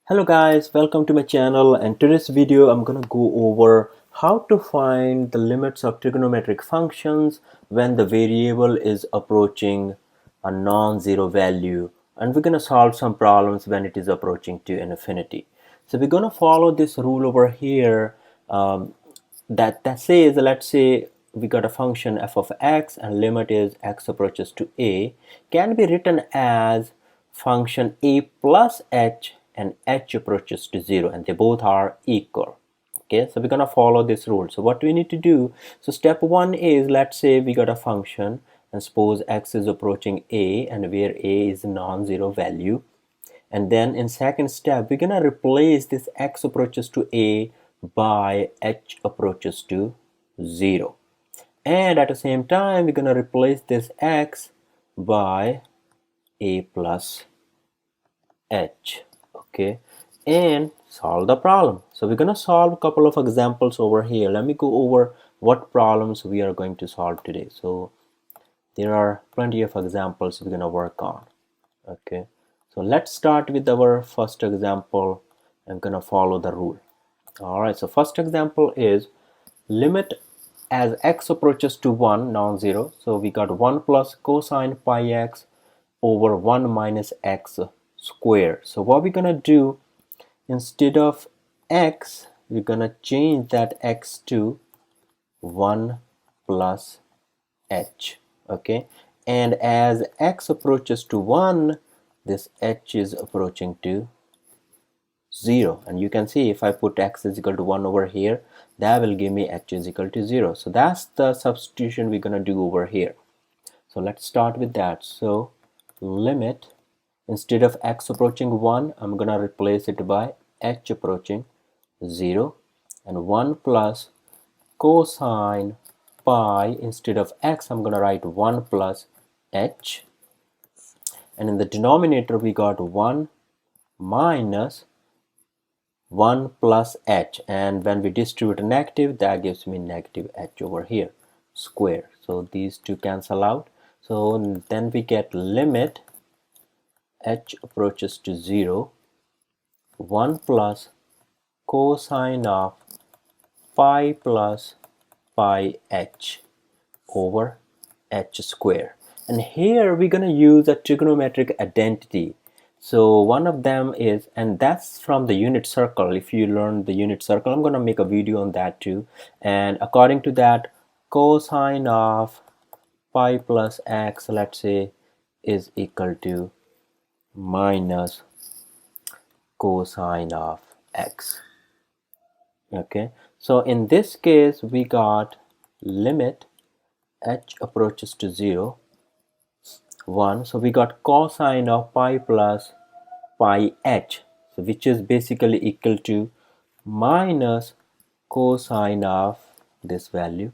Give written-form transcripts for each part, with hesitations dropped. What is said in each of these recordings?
Hello guys, welcome to my channel, and today's video I'm gonna go over how to find the limits of trigonometric functions when the variable is approaching a non-zero value, and we're gonna solve some problems when it is approaching to infinity. So we're gonna follow this rule over here that says, let's say we got a function f of x and limit is x approaches to a, can be written as function a plus h and h approaches to 0, and they both are equal. Okay, so we're gonna follow this rule. So what we need to do, so step one is, let's say we got a function and suppose x is approaching a and where a is a non-zero value, and then in second step we're gonna replace this x approaches to a by h approaches to 0, and at the same time we're gonna replace this x by a plus h. Okay, and solve the problem. So we're gonna solve a couple of examples over here. Let me go over what problems we are going to solve today. So there are plenty of examples we're gonna work on. Okay, so let's start with our first example. I'm gonna follow the rule. All right, so first example is limit as x approaches to 1 non-zero. So we got 1 plus cosine pi x over 1 minus x square. So what we're gonna do, instead of x we're gonna change that x to 1 plus h. Okay, and as x approaches to 1, this h is approaching to 0, and you can see if I put x is equal to 1 over here, that will give me h is equal to 0. So that's the substitution we're gonna do over here. So let's start with that. So limit, instead of x approaching 1, I'm gonna replace it by h approaching 0, and 1 plus cosine pi, instead of x I'm gonna write 1 plus h, and in the denominator we got 1 minus 1 plus h, and when we distribute a negative, that gives me negative h over here square. So these two cancel out. So then we get limit h approaches to 0, 1 plus cosine of pi plus pi h over h square. And here we're going to use a trigonometric identity. So one of them is, and that's from the unit circle. If you learn the unit circle, I'm going to make a video on that too. And according to that, cosine of pi plus x, let's say, is equal to minus cosine of x. Okay, so in this case we got limit h approaches to 0, 1, so we got cosine of pi plus pi h, so which is basically equal to minus cosine of this value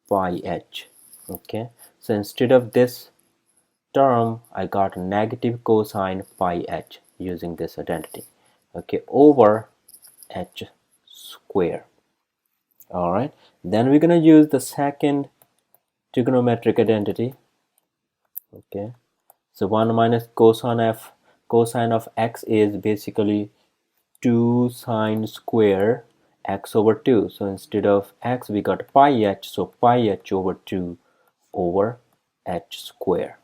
pi h. Okay, so instead of this term I got negative cosine pi h using this identity. Okay, over h square. All right, then we're gonna use the second trigonometric identity. Okay, so 1 minus cosine of x is basically 2 sine square x over 2. So instead of x we got pi h, so pi h over 2 over h square.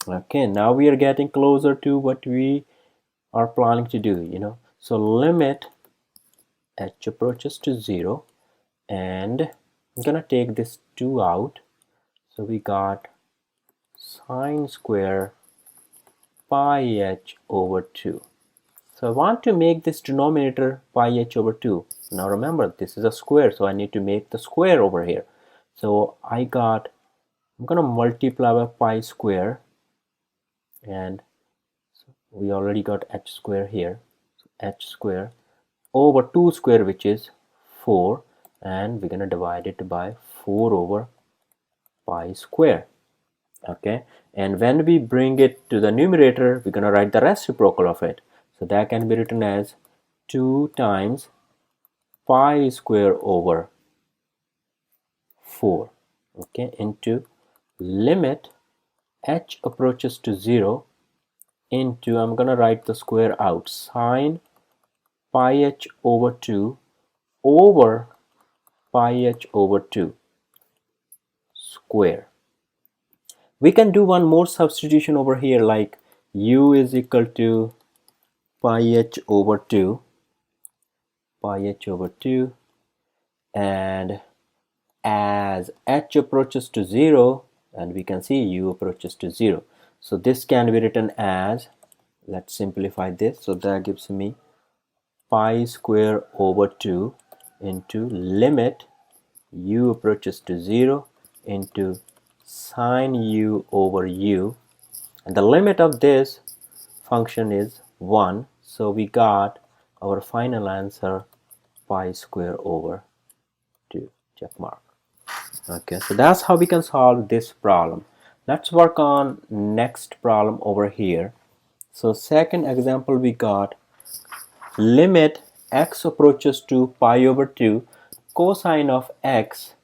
Okay, now we are getting closer to what we are planning to do, so limit h approaches to 0, and I'm gonna take this 2 out. So we got sine square pi h over 2. So I want to make this denominator pi h over 2. Now remember, this is a square, so I need to make the square over here. So I'm gonna multiply by pi square, and we already got h square here. So h square over 2 square, which is 4, and we're gonna divide it by 4 over pi square. Okay, and when we bring it to the numerator, we're gonna write the reciprocal of it. So that can be written as 2 times pi square over 4, okay, into limit h approaches to 0, into, I'm gonna write the square out, sine pi h over 2 over pi h over 2 square. We can do one more substitution over here, like u is equal to pi h over 2, and as h approaches to 0, and we can see u approaches to 0, so this can be written as, let's simplify this, so that gives me pi square over 2 into limit u approaches to 0 into sine u over u, and the limit of this function is 1, so we got our final answer pi square over 2, check mark. Okay, so that's how we can solve this problem. Let's work on next problem over here. So second example, we got limit x approaches to pi over 2 cosine of x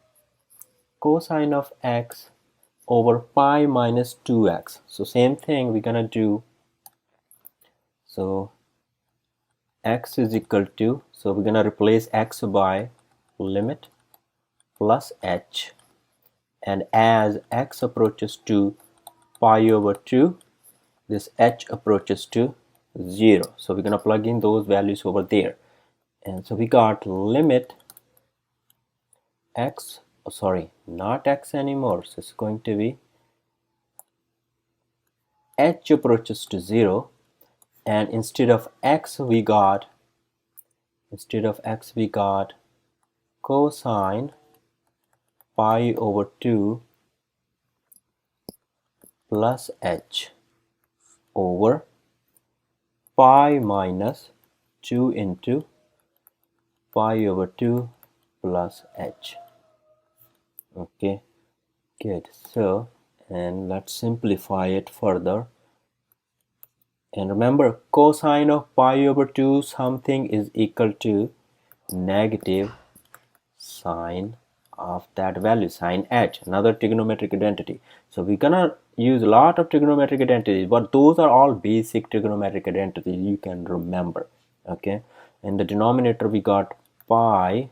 over pi minus 2x. So same thing we're gonna do. So x is equal to, so we're gonna replace x by limit plus h, and as x approaches to pi over 2, this h approaches to 0, so we're gonna plug in those values over there, and so we got limit x, oh sorry, not x anymore, so it's going to be h approaches to 0, and instead of x we got cosine pi over 2 plus h over pi minus 2 into pi over 2 plus h. Okay, good. So, and let's simplify it further. And remember, cosine of pi over 2 something is equal to negative sine of that value, sine h, another trigonometric identity. So we're gonna use a lot of trigonometric identities, but those are all basic trigonometric identities you can remember. Okay, in the denominator we got pi,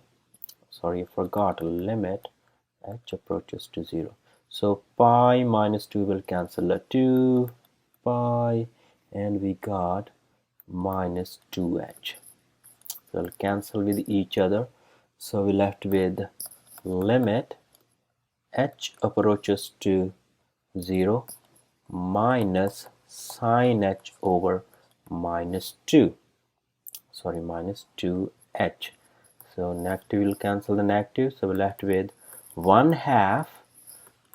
sorry, I forgot, limit h approaches to 0, so pi minus 2 will cancel a 2 pi, and we got minus 2h, so will cancel with each other, so we left with limit h approaches to 0 minus sine h over minus 2, sorry, minus 2h, so negative will cancel the negative, so we're left with 1/2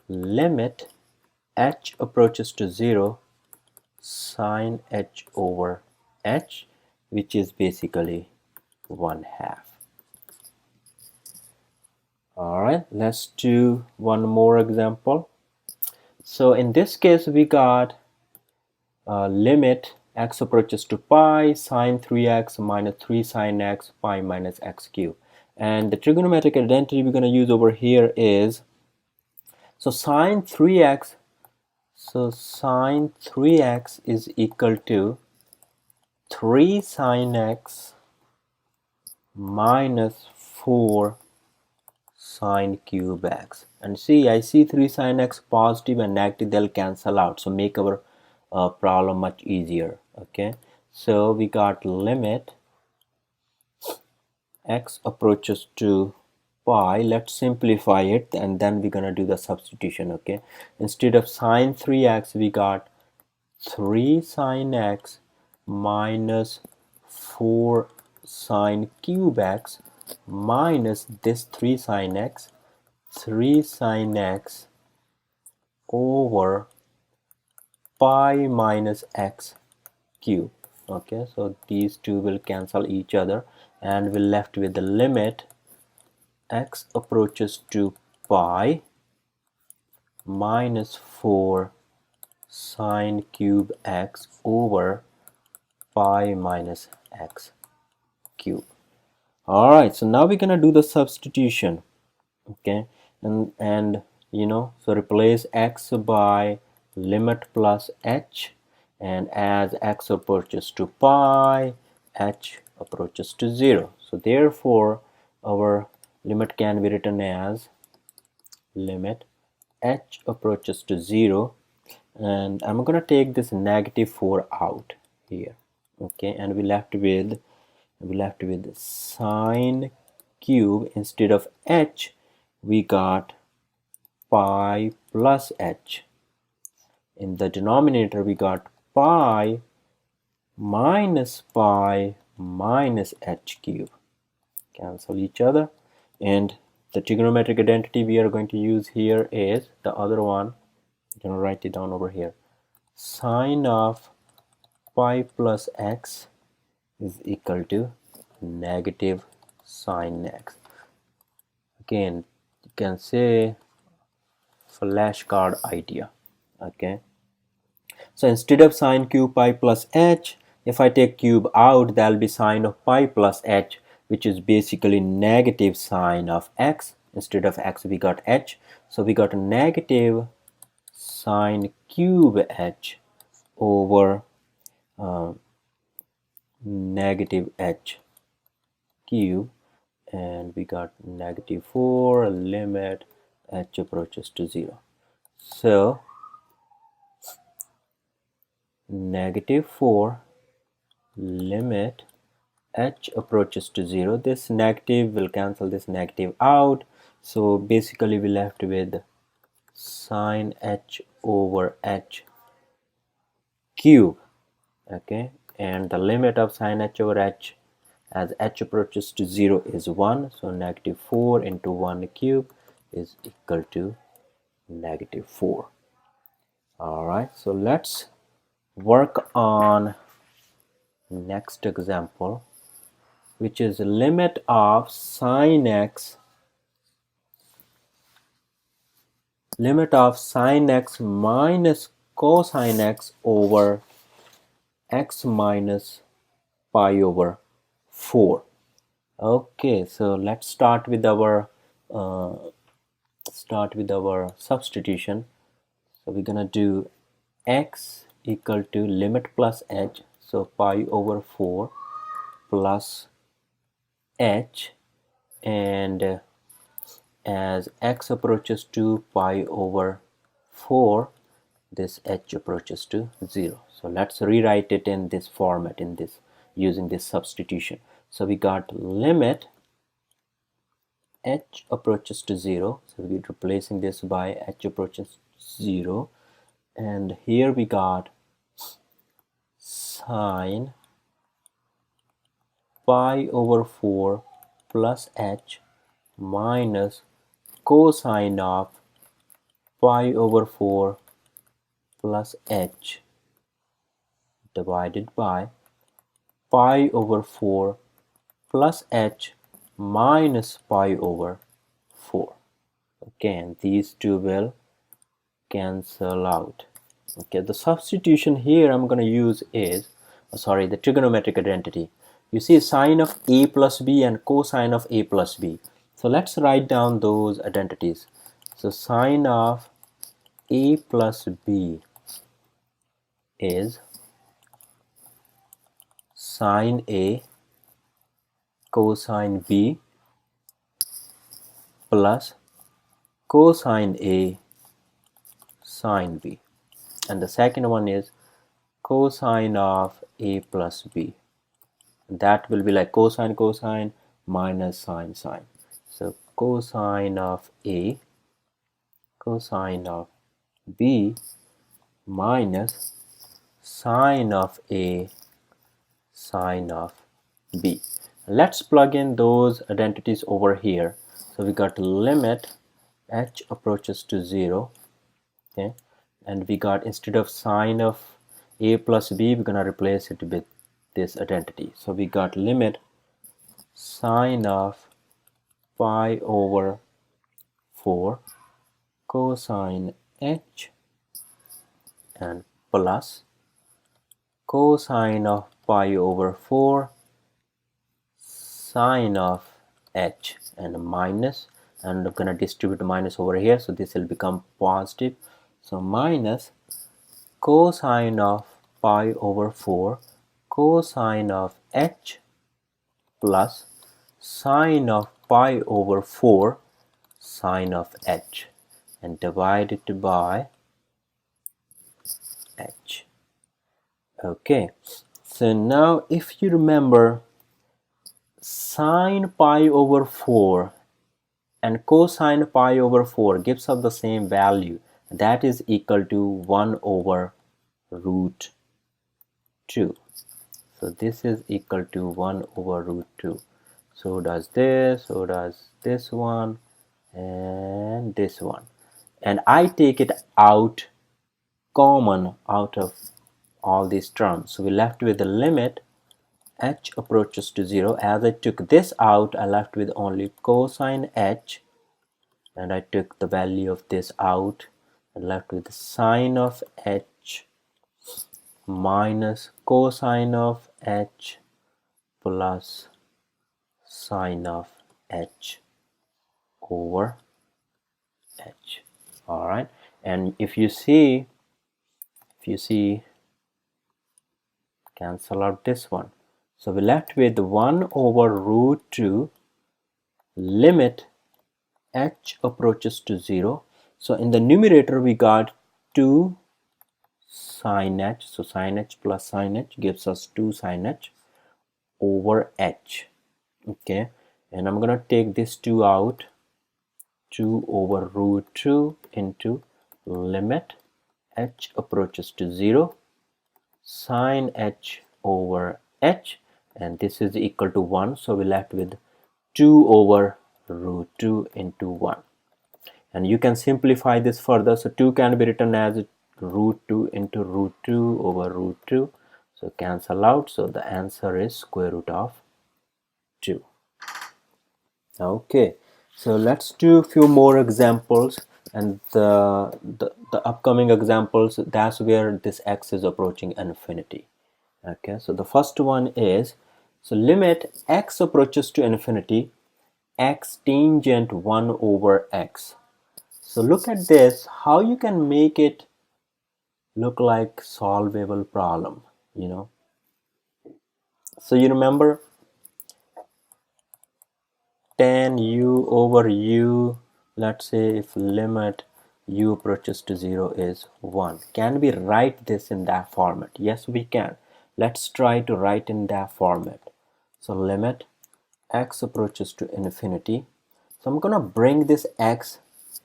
limit h approaches to 0 sine h over h, which is basically 1/2. Alright, let's do one more example. So in this case we got limit x approaches to pi sine 3x minus 3 sine x pi minus x cubed, and the trigonometric identity we're going to use over here is, so sine 3x is equal to 3 sine x minus 4 sine cube x, and see, I see 3 sine x positive and negative, they'll cancel out, so make our problem much easier. Okay, so we got limit x approaches to pi, let's simplify it and then we're gonna do the substitution. Okay, instead of sine 3x we got 3 sine x minus 4 sine cube x minus this 3 sine x over pi minus x cube. Okay, so these two will cancel each other and we're left with the limit x approaches to pi minus 4 sine cube x over pi minus x cube. Alright, so now we're gonna do the substitution. Okay, and you know, so replace x by limit plus h, and as x approaches to pi, h approaches to 0. So therefore our limit can be written as limit h approaches to 0, and I'm gonna take this -4 out here. Okay, and we left with sine cube. Instead of h we got pi plus h. In the denominator we got pi minus h cube. Cancel each other, and the trigonometric identity we are going to use here is the other one. I'm going to write it down over here. Sine of pi plus x is equal to negative sine x. Again, you can say flashcard idea. Okay, so instead of sine cube pi plus h, if I take cube out, that'll be sine of pi plus h, which is basically negative sine of x. Instead of x we got h, so we got a negative sine cube h over negative h cube, and we got -4 limit h approaches to 0. So -4 limit h approaches to 0. This negative will cancel this negative out, so basically we left with sine h over h cube. Okay, and the limit of sine h over h as h approaches to 0 is 1, so -4 into 1 cube is equal to -4. All right, so let's work on next example, which is limit of sine x minus cosine x over x minus pi over 4. Okay, so let's start with our substitution. So we're gonna do x equal to limit plus h, so pi over 4 plus h, and as x approaches to pi over 4, this h approaches to 0. So let's rewrite it in this format, using this substitution. So we got limit h approaches to 0, so we're replacing this by h approaches 0, and here we got sine pi over 4 plus h minus cosine of pi over 4 plus h divided by pi over 4 plus h minus pi over 4. Okay, and these two will cancel out. Okay, the substitution here I'm going to use is the trigonometric identity. You see sine of a plus b and cosine of a plus b. So let's write down those identities. So sine of a plus b is sine a cosine b plus cosine a sine b, and the second one is cosine of a plus b. That will be like cosine minus sine. So cosine of a cosine of b minus sine of a sine of b. Let's plug in those identities over here. So we got limit h approaches to 0. Okay, and we got, instead of sine of a plus b, we're gonna replace it with this identity. So we got limit sine of pi over 4 cosine h and plus cosine of pi over 4 sine of h, and minus, and I'm gonna distribute the minus over here, so this will become positive. So minus cosine of pi over 4 cosine of h plus sine of pi over 4 sine of h, and divide it by h. Okay, so now if you remember, sine pi over 4 and cosine pi over 4 gives us the same value, that is equal to 1 over root 2. So this is equal to 1 over root 2. So does this, so does this one, and this one. And I take it out common out of all these terms. So we're left with the limit h approaches to 0. As I took this out, I left with only cosine h, and I took the value of this out and left with the sine of h minus cosine of h plus sine of h over h. All right, and if you see, cancel out this one. So we're left with 1 over root 2 limit h approaches to 0. So in the numerator we got 2 sine h. So sine h plus sine h gives us 2 sine h over h. Okay, and I'm gonna take this 2 out. 2 over root 2 into limit h approaches to 0 sine h over h, and this is equal to 1. So we're left with 2 over root 2 into 1. And you can simplify this further. So 2 can be written as root 2 into root 2 over root 2. So cancel out. So the answer is square root of 2. Okay, so let's do a few more examples, and the upcoming examples, that's where this x is approaching infinity. Okay, so the first one is, so limit x approaches to infinity, x tangent 1 over x. So look at this, how you can make it look like solvable problem, you know. So you remember tan u over u, let's say if limit u approaches to 0 is 1. Can we write this in that format? Yes, we can. Let's try to write in that format. So limit x approaches to infinity. So I'm gonna bring this x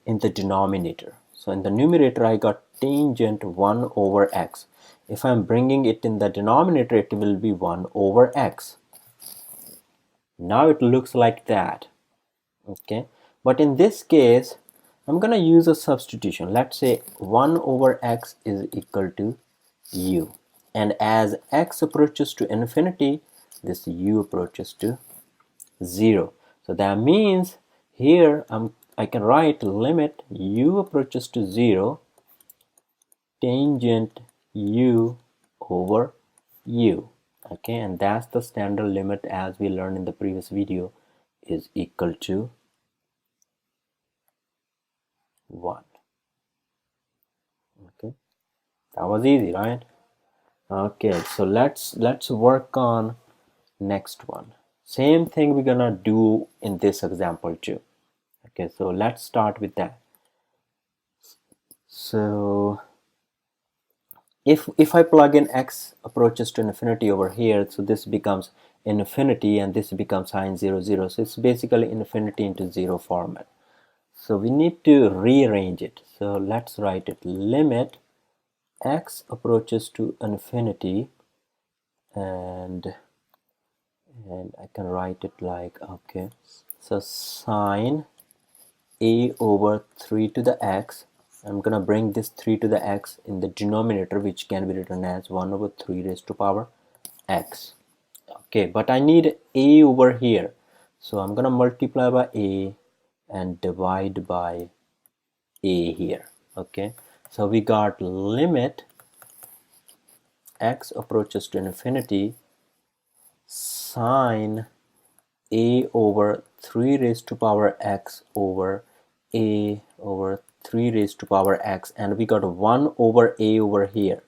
in the denominator. So in the numerator I got tangent 1 over x. If I'm bringing it in the denominator, it will be 1 over x. Now it looks like that. Okay, but in this case I'm gonna use a substitution. Let's say 1 over x is equal to u, and as x approaches to infinity, this u approaches to 0. So that means here I can write limit u approaches to 0 tangent u over u. Okay, and that's the standard limit, as we learned in the previous video, is equal to 1. Okay, that was easy, right? Okay, so let's work on next one. Same thing we're gonna do in this example too. Okay, so let's start with that. So if I plug in x approaches to infinity over here, so this becomes infinity and this becomes sine 0 0. So it's basically infinity into 0 format. So we need to rearrange it. So let's write it limit x approaches to infinity, and I can write it like, okay, so sine a over 3 to the x. I'm gonna bring this 3 to the x in the denominator, which can be written as 1 over 3 raised to power x. Okay, but I need a over here, so I'm gonna multiply by a and divide by a here. Okay, so we got limit x approaches to infinity sine a over 3 raised to power x over a over 3 raised to power x, and we got 1 over a over here.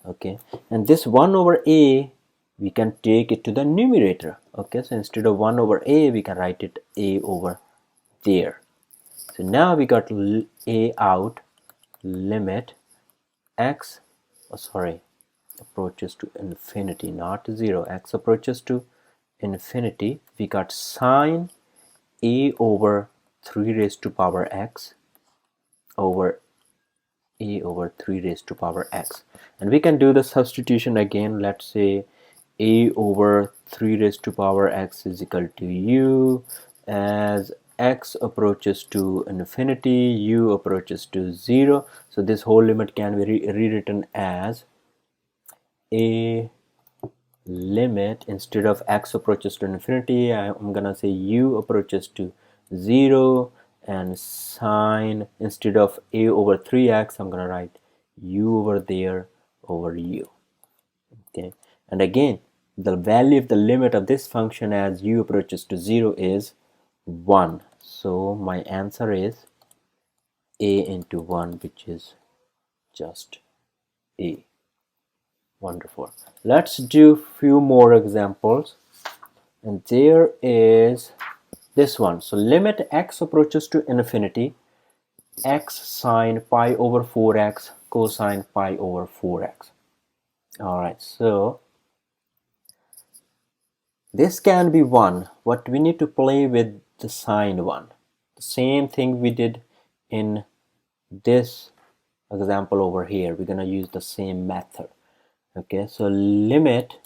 Okay, and this 1 over a, we can take it to the numerator. Okay, so instead of 1 over a, we can write it a over there. So now we got a out, limit x, approaches to infinity, not 0, x approaches to infinity. We got sine a over 3 raised to power x over a over 3 raised to power x, and we can do the substitution again. Let's say a over 3 raised to power x is equal to u. As x approaches to infinity, u approaches to 0, so this whole limit can be rewritten as a limit, instead of x approaches to infinity, I'm gonna say u approaches to 0, and sine, instead of a over 3x, I'm gonna write u over there over u. Okay, and again, the value of the limit of this function as u approaches to 0 is 1. So my answer is a into 1, which is just a. Wonderful. Let's do few more examples, and there is this one. So limit x approaches to infinity, x sine pi over 4x cosine pi over 4x. All right, so this can be 1, but we need to play with the sine one. The same thing we did in this example over here. We're gonna use the same method. Okay, so limit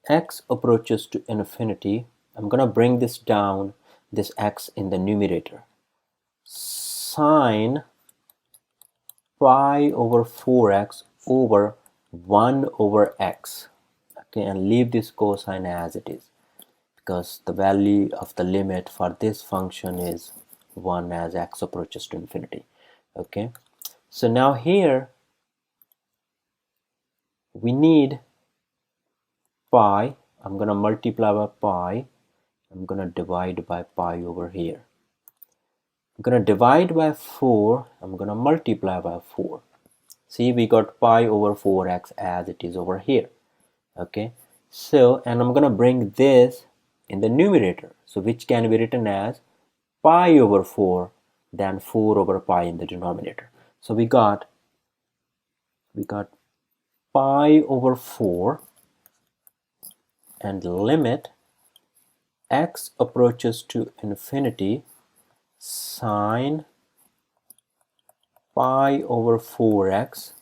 x approaches to infinity. I'm gonna bring this down, this x in the numerator. Sine pi over 4x over 1 over x. Okay, and leave this cosine as it is, because the value of the limit for this function is 1 as x approaches to infinity. Okay, so now here we need pi. I'm gonna multiply by pi. I'm gonna divide by pi over here. I'm gonna divide by 4. I'm gonna multiply by 4. See, we got pi over 4x as it is over here. Okay, so, and I'm gonna bring this in the numerator, so which can be written as pi over 4, then 4 over pi in the denominator. So we got pi over 4, and limit x approaches to infinity, sine pi over 4x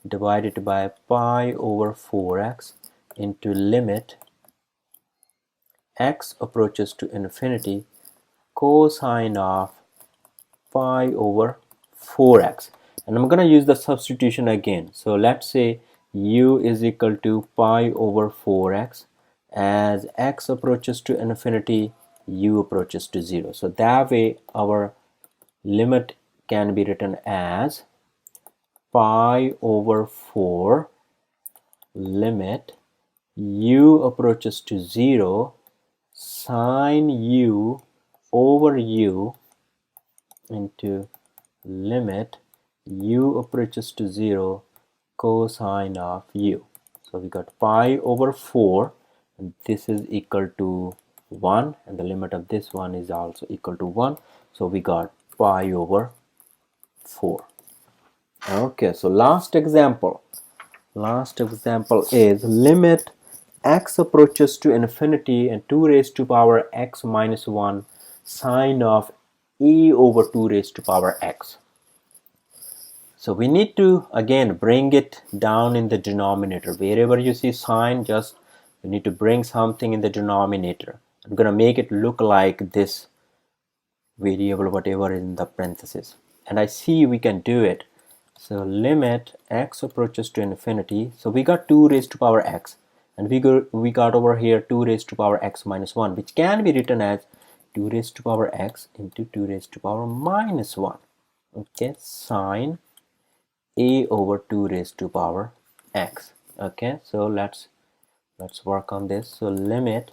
divided by pi over 4x into limit x approaches to infinity, cosine of pi over 4x. And I'm going to use the substitution again. So let's say u is equal to pi over 4x. As x approaches to infinity, u approaches to 0. So that way our limit can be written as pi over 4 limit u approaches to 0 sine u over u into limit u approaches to 0 cosine of u. So we got pi over 4, and this is equal to 1, and the limit of this one is also equal to 1. So we got pi over 4. Okay, so last example is limit x approaches to infinity and 2 raised to power x minus 1 sine of e over 2 raised to power x. So we need to again bring it down in the denominator. Wherever you see sine, just you need to bring something in the denominator. I'm gonna make it look like this variable, whatever is in the parentheses, and I see we can do it. So limit x approaches to infinity. So we got 2 raised to power x, and we got over here 2 raised to power x minus 1, which can be written as 2 raised to power x into 2 raised to power minus 1. Okay, sine a over 2 raised to power x. Okay, so let's work on this. So limit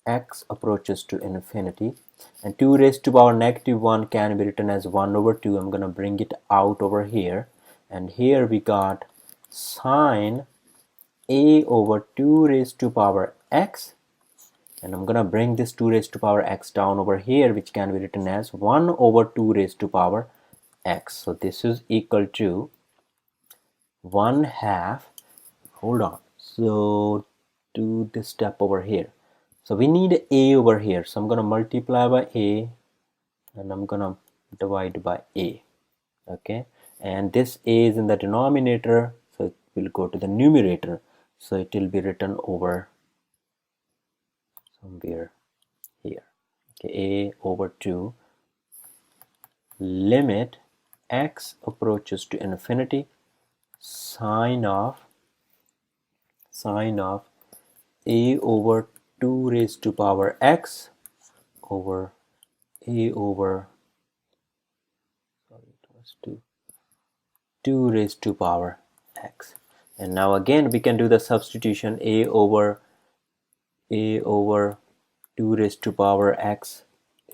x approaches to infinity, and 2 raised to power negative 1 can be written as 1 over 2. I'm gonna bring it out over here. and here we got sine a over 2 raised to power x, and I'm gonna bring this 2 raised to power x down over here, which can be written as 1 over 2 raised to power x. So this is equal to 1 half, hold on, so do this step over here. So we need a over here, so I'm gonna multiply by a and I'm gonna divide by a. Okay, and this a is in the denominator, so it will go to the numerator, so it will be written over somewhere here. Okay, a over 2 limit x approaches to infinity sine of a over 2 raised to power x over a over, sorry, it was 2 raised to power x. And now again we can do the substitution. A over 2 raised to power x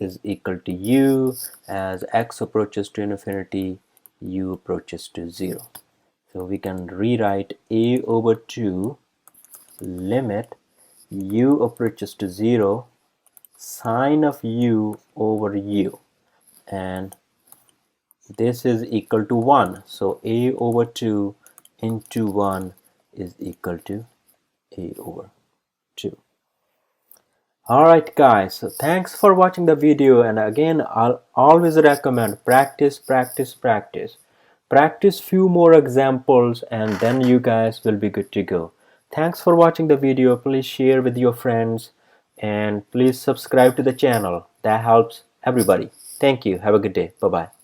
is equal to u. As x approaches to infinity, u approaches to 0. So we can rewrite a over 2 limit u approaches to 0 sine of u over u, and this is equal to 1. So a over 2 into 1 is equal to a over 2. Alright guys, so thanks for watching the video, and again I'll always recommend practice. Practice few more examples and then you guys will be good to go. Thanks for watching the video. Please share with your friends and please subscribe to the channel. That helps everybody. Thank you. Have a good day. Bye bye.